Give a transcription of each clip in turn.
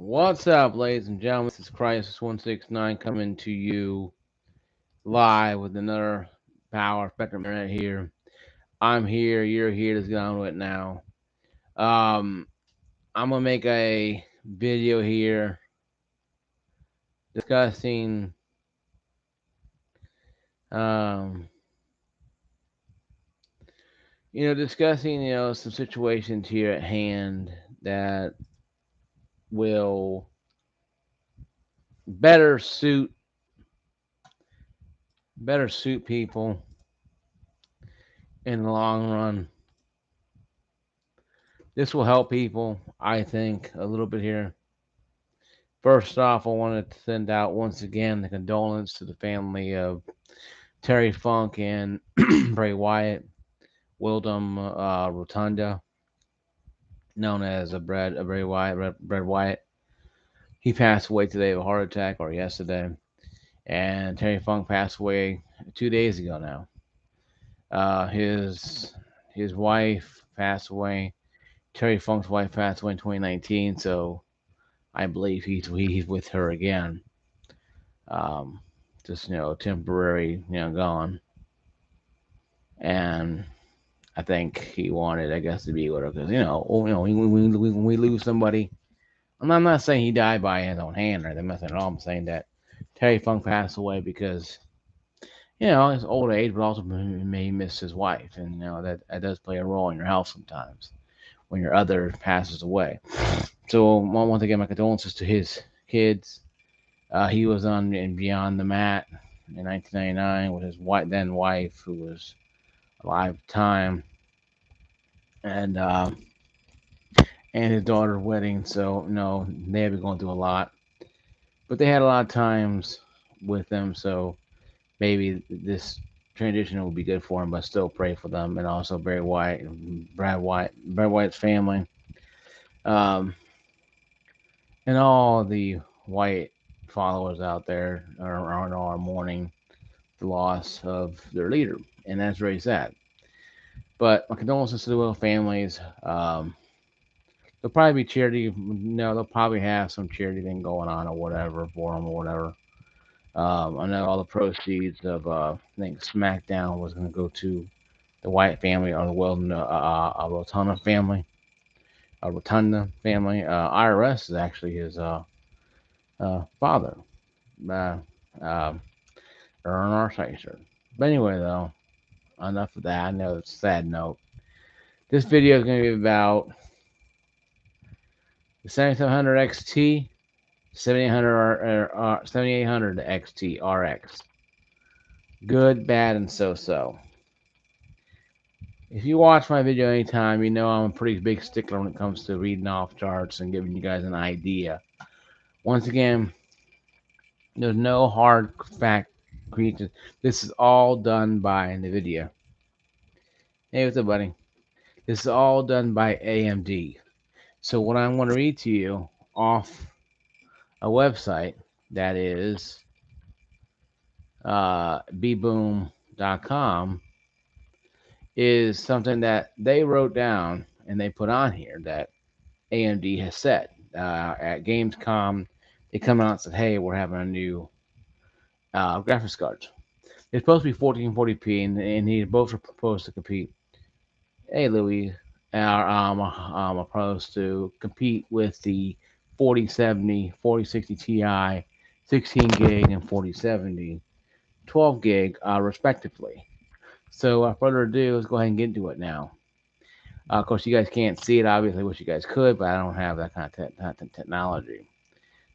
What's up, ladies and gentlemen? This is Crisis169 coming to you live with another Power Spectrum Internet here. I'm here, you're here, let's get on with it now. Um, I'm gonna make a video here discussing um some situations here at hand that will better suit people in the long run. This will help people, I think, a little bit here. First off, I wanted to send out once again the condolence to the family of Terry Funk and Bray Wyatt, Wildum Rotunda, known as Bray Wyatt, Brad Wyatt. He passed away today of a heart attack, or yesterday, and Terry Funk passed away 2 days ago now. His wife passed away. Terry Funk's wife passed away in 2019, so I believe he's with her again. Um, just temporary, gone. And I think he wanted, I guess, to be with her because when we lose somebody, I'm not saying he died by his own hand or anything at all. I'm saying that Terry Funk passed away because his old age, but also may miss his wife, and that does play a role in your health sometimes when your other passes away. So I want to give my condolences to his kids. He was on in Beyond the Mat in 1999 with his then wife, who was alive at the time, and his daughter's wedding. So no, they have been going through a lot, but they had a lot of times with them. So maybe this transition will be good for them. But still pray for them, and also Barry White, Brad White's family, um, and all the White followers out there are mourning the loss of their leader, and that's very sad. But my condolences to the Will families. There'll probably be charity. No, they'll probably have some charity thing going on or whatever for them or whatever. I know all the proceeds of I think SmackDown was going to go to the Wyatt family or the Weldon Rotunda family. IRS is actually his father, uh, uh, Aaron Arsicer. But anyway, though, enough of that. I know it's a sad note. This video is going to be about the 7700 XT, 7800 XT Rx. Good, bad, and so-so. If you watch my video anytime, you know I'm a pretty big stickler when it comes to reading off charts and giving you guys an idea. Once again, there's no hard fact creatures. This is all done by NVIDIA. Hey, what's up, buddy? This is all done by AMD. So what I'm going to read to you off a website that is bboom.com is something that they wrote down and they put on here that AMD has said. At Gamescom, they come out and said, hey, we're having a new graphics cards. It's supposed to be 1440p, and these both are proposed to compete. Hey, Louis, are opposed to compete with the 4070, 4060 Ti, 16 gig, and 4070, 12 gig, respectively. So, without further ado, let's go ahead and get into it now. Of course, you guys can't see it, obviously. I wish you guys could, but I don't have that kind of technology.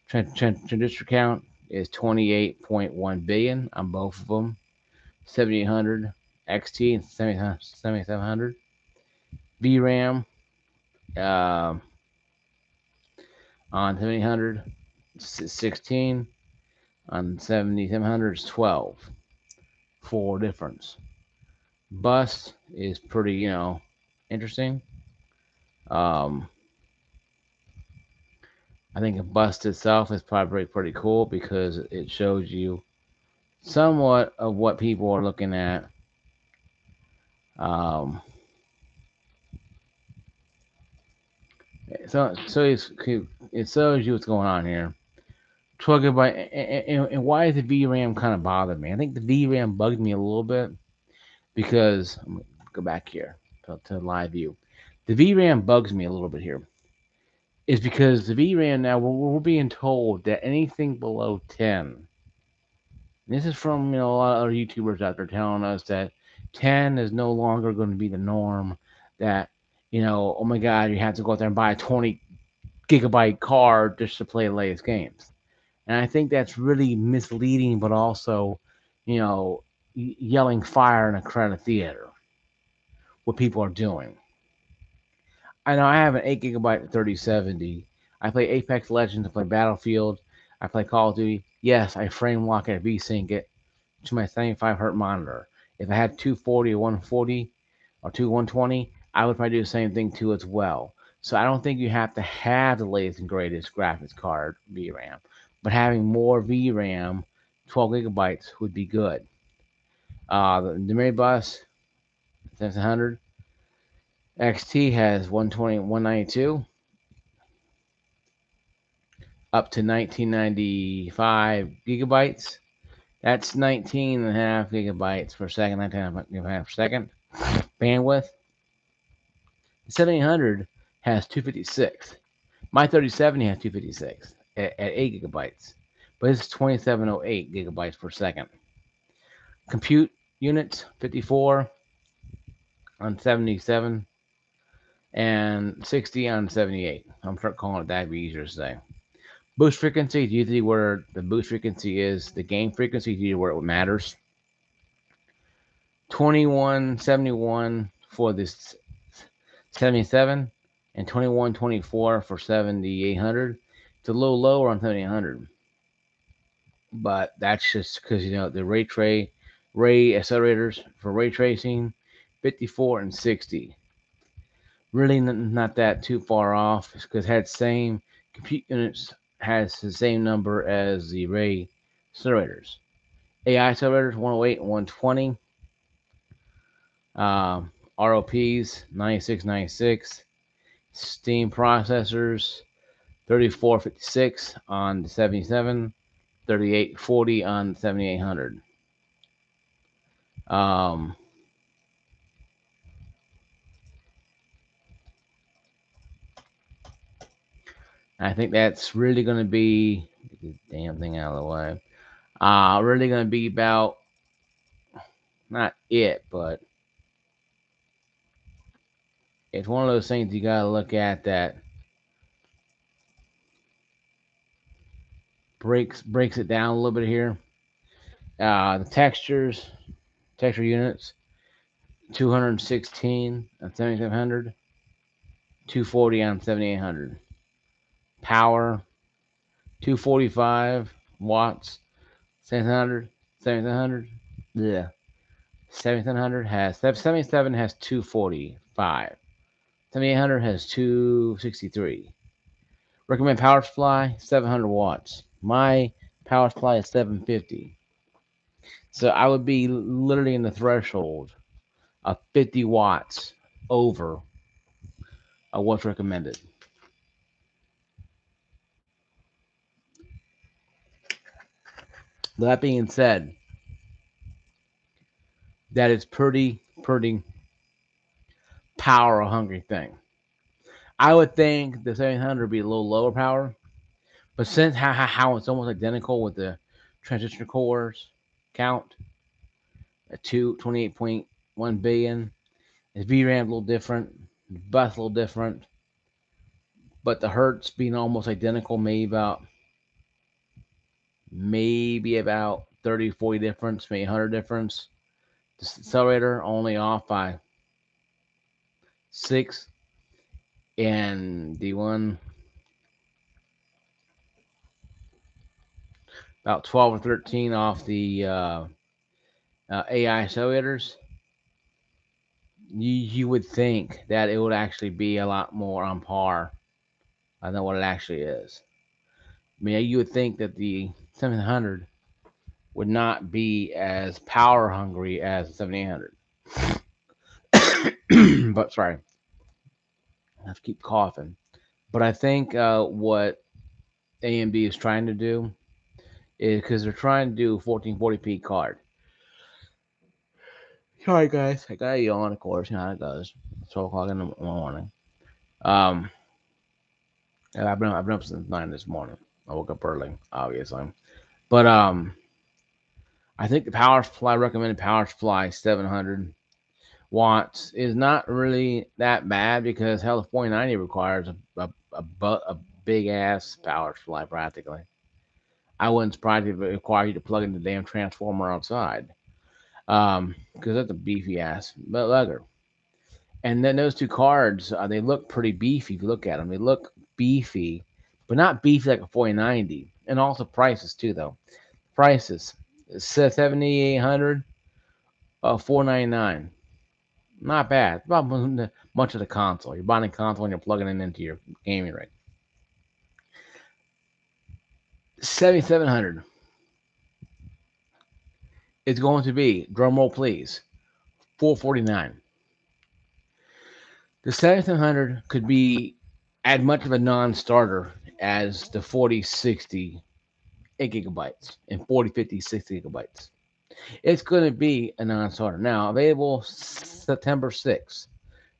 Transistor count is 28.1 billion on both of them. 7800 XT and 7700. VRAM on 7800 16, on 7700 is 12. For difference. Bus is pretty, interesting. I think a bust itself is probably pretty cool because it shows you somewhat of what people are looking at. So it shows you what's going on here. 12 gigabyte, and why does the VRAM kind of bother me? I think the VRAM bugged me a little bit because I'm gonna go back here to live view. The VRAM bugs me a little bit here. Is because the VRAM now we're being told that anything below 10. This is from a lot of other YouTubers out there telling us that 10 is no longer going to be the norm. That oh my God, you have to go out there and buy a 20 gigabyte card just to play the latest games. And I think that's really misleading, but also, you know, yelling fire in a crowded theater. What people are doing. I know I have an 8 gigabyte 3070. I play Apex Legends. I play Battlefield. I play Call of Duty. Yes, I frame lock it, VSync it to my 75 hertz monitor. If I had 240 or 140 or 120, I would probably do the same thing too as well. So I don't think you have to have the latest and greatest graphics card VRAM, but having more VRAM, 12 gigabytes would be good. The memory bus 7700 XT has 120, 192 up to 1995 gigabytes. That's 19 and a half gigabytes per second, 19 and a half per second. Bandwidth, the 7800 has 256. My 3070 has 256 at 8 gigabytes, but it's 2708 gigabytes per second. Compute units, 54 on 77 and 60 on 78. I'm start calling it that, it'd be easier to say. Boost frequency is usually where the boost frequency is. The game frequency is usually where it matters. 2171 for this 77 and 2124 for 7800. It's a little lower on 7800, but that's just because the ray accelerators for ray tracing 54 and 60. Really not that too far off because it had same compute units, has the same number as the ray accelerators. AI accelerators 108 and 120. ROPs 9696. Steam processors 3456 on the 77, 3840 on the 7800. Um, I think that's really going to be get this damn thing out of the way. Really going to be about not it, but it's one of those things you got to look at that breaks it down a little bit here. The texture units, 216 on 7700, 240 on 7800. Power, 245 watts, 7700, 7700. Yeah, 7700 has 77 has 245. 7800 has 263. Recommend power supply 700 watts. My power supply is 750. So I would be literally in the threshold of 50 watts over what's recommended. That being said, that is pretty power hungry thing. I would think the 700 would be a little lower power, but since how it's almost identical with the transistor cores count at 28.1 billion, its VRAM a little different, bus a little different, but the hertz being almost identical, maybe about 30, 40 difference, maybe 100 difference. The accelerator only off by 6, and the one about 12 or 13 off the AI accelerators. You would think that it would actually be a lot more on par than what it actually is. I mean, you would think that the 700 would not be as power hungry as the 7800. But sorry, I have to keep coughing. But I think what AMD is trying to do is because they're trying to do 1440p card. Sorry, guys. I got a yawn, of course. You know how it goes. 12 o'clock in the morning. Um, and I've been up since 9 this morning. I woke up early, obviously. But I think the power supply, recommended power supply 700 watts is not really that bad because hell, the 4090 requires a big ass power supply practically. I wouldn't surprise if it required you to plug in the damn transformer outside. Because that's a beefy ass lugger. And then those two cards, they look pretty beefy if you look at them. They look beefy, but not beefy like a 4090. And also prices too, though. Prices 7800, 499. Not bad. About much of the console. You're buying a console and you're plugging it into your gaming rig. 7700 is going to be, drum roll please, 449. The 7700 could be as much of a non-starter as the 4060 8 gigabytes and 4050 60 gigabytes. It's going to be a non-starter. Now, available September 6th.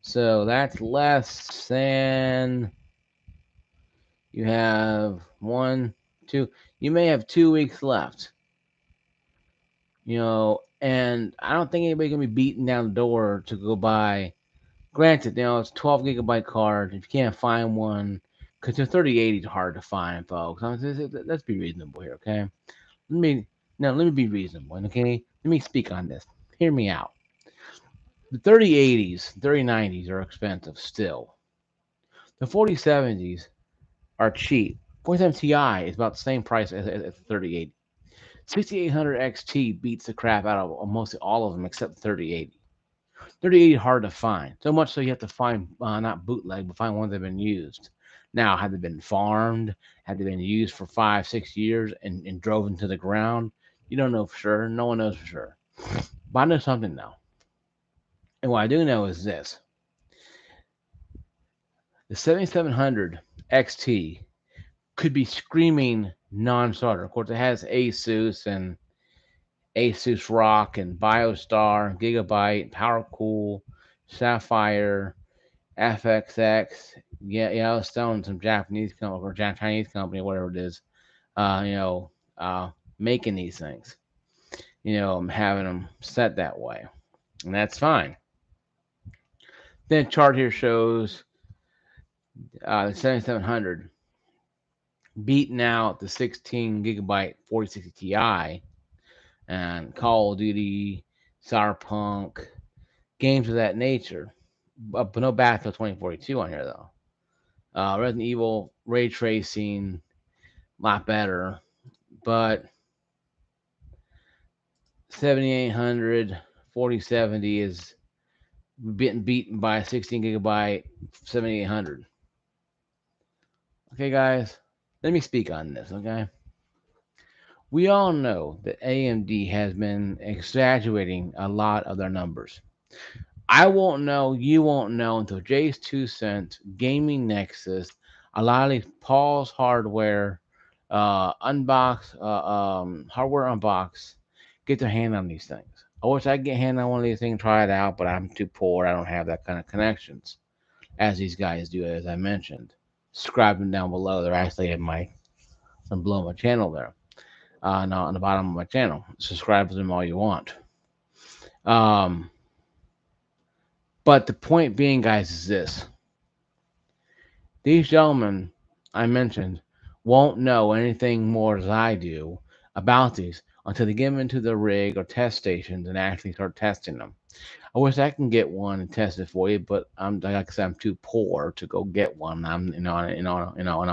So that's less than, you have 1, 2, you may have 2 weeks left. And I don't think anybody can be beating down the door to go buy. Granted, it's 12 gigabyte card. If you can't find one, because the 3080 is hard to find, folks. Let's be reasonable here, okay? Let me be reasonable, okay? Let me speak on this. Hear me out. The 3080s, 3090s are expensive still. The 4070s are cheap. 47 Ti is about the same price as the 3080. 6800 XT beats the crap out of mostly all of them except the 3080. 3080 hard to find. So much so you have to find, not bootleg, but find ones that have been used. Now, have they been farmed? Have they been used for 5, 6 years and drove into the ground? You don't know for sure. No one knows for sure. But I know something now. And what I do know is this. The 7700 XT could be screaming non-starter. Of course, it has Asus and Asus Rock and BioStar, Gigabyte, PowerCool, Sapphire, FXX, Yellowstone, some Japanese company or Chinese company, whatever it is, making these things. I'm having them set that way, and that's fine. Then the chart here shows the 7700 beating out the 16 gigabyte 4060 Ti and Call of Duty, Cyberpunk, games of that nature. But no Battlefield 2042 on here though. Resident Evil ray tracing, a lot better, but 7800 4070 is getting beaten by a 16 gigabyte 7800. Okay, guys, let me speak on this. Okay, we all know that AMD has been exaggerating a lot of their numbers. I won't know, you won't know until Jay's 2 cents, Gaming Nexus, a lot of these Paul's hardware, hardware unbox, get their hand on these things. I wish I could get a hand on one of these things, try it out, but I'm too poor. I don't have that kind of connections as these guys do, as I mentioned. Subscribe them down below. They're actually in below my channel there. No, on the bottom of my channel. Subscribe to them all you want. But the point being, guys, is this. These gentlemen I mentioned won't know anything more as I do about these until they get them into the rig or test stations and actually start testing them. I wish I can get one and test it for you, but like I said, I'm too poor to go get one. And I'm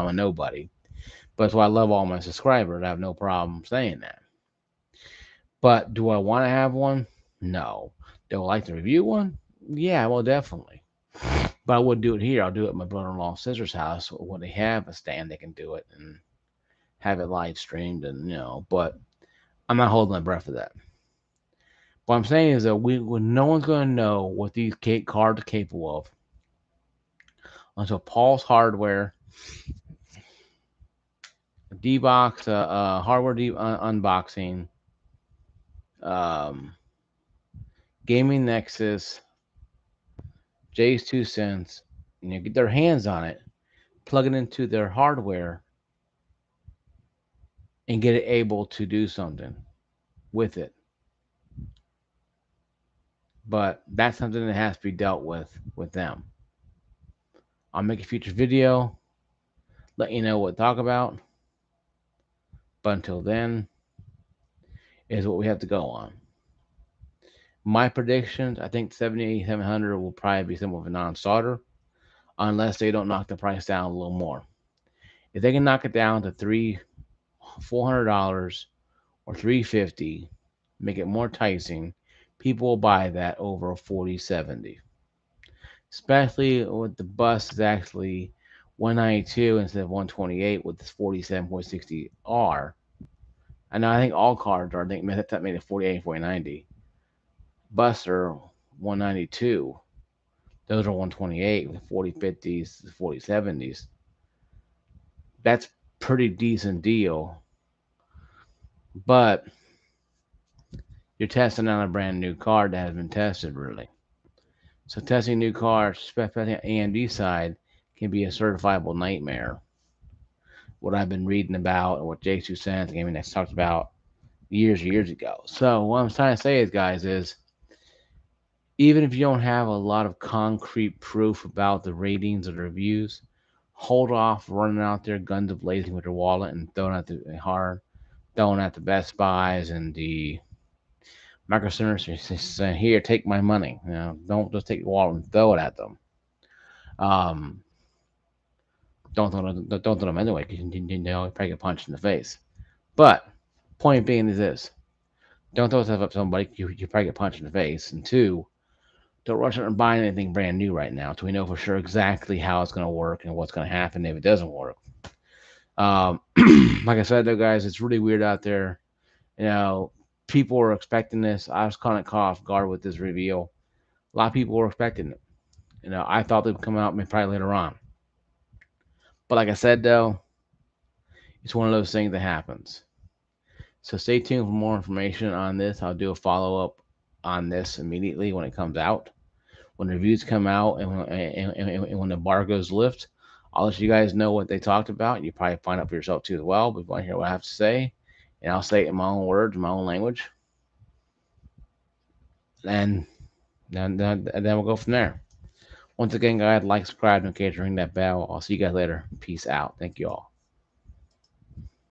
a nobody. But that's why I love all my subscribers. I have no problem saying that. But do I want to have one? No. Do I like to review one? Yeah, well, definitely. But I wouldn't do it here. I'll do it at my brother-in-law's sister's house when they have a stand. They can do it and have it live streamed, and But I'm not holding my breath for that. What I'm saying is that no one's going to know what these cards are capable of until Paul's Hardware D-Box, hardware unboxing, um, Gaming Nexus, Jay's 2 cents, get their hands on it, plug it into their hardware, and get it able to do something with it. But that's something that has to be dealt with them. I'll make a future video, let you know what to talk about. But until then, is what we have to go on. My predictions, I think 7700 will probably be somewhat of a non-starter unless they don't knock the price down a little more. If they can knock it down to $400 or $350, make it more enticing, people will buy that over a 4070. Especially with the bus is actually 192 instead of 128 with this 47.60R. And I think all cards are, I think that made it 48 and 4090. Bus are 192. Those are 128 with 4050s, 4070s. That's pretty decent deal. But you're testing on a brand new card that has been tested really. So testing new cards, especially on the AMD side, can be a certifiable nightmare. What I've been reading about and what J2 Sense Gaming Next talked about years ago. So what I'm trying to say is, guys, is even if you don't have a lot of concrete proof about the ratings or the reviews, hold off running out there guns blazing with your wallet and throwing at the Best Buys and the Micro Centers saying, "Here, take my money." Don't just take your wallet and throw it at them. Um, don't throw them anyway, because you probably get punched in the face. But point being is this: don't throw stuff up somebody. You probably get punched in the face. And two, don't rush out and buy anything brand new right now until we know for sure exactly how it's going to work and what's going to happen if it doesn't work. Um, like I said, though, guys, it's really weird out there. You know, people were expecting this. I was kind of caught off guard with this reveal. A lot of people were expecting it. I thought they would come out maybe probably later on. But like I said, though, it's one of those things that happens. So stay tuned for more information on this. I'll do a follow up on this immediately when it comes out. When the reviews come out and when the embargoes lift, I'll let you guys know what they talked about. You probably find out for yourself too as well. But if you want to hear what I have to say, and I'll say it in my own words, my own language, and then we'll go from there. Once again, guys, like, subscribe, and ring that bell. I'll see you guys later. Peace out. Thank you all.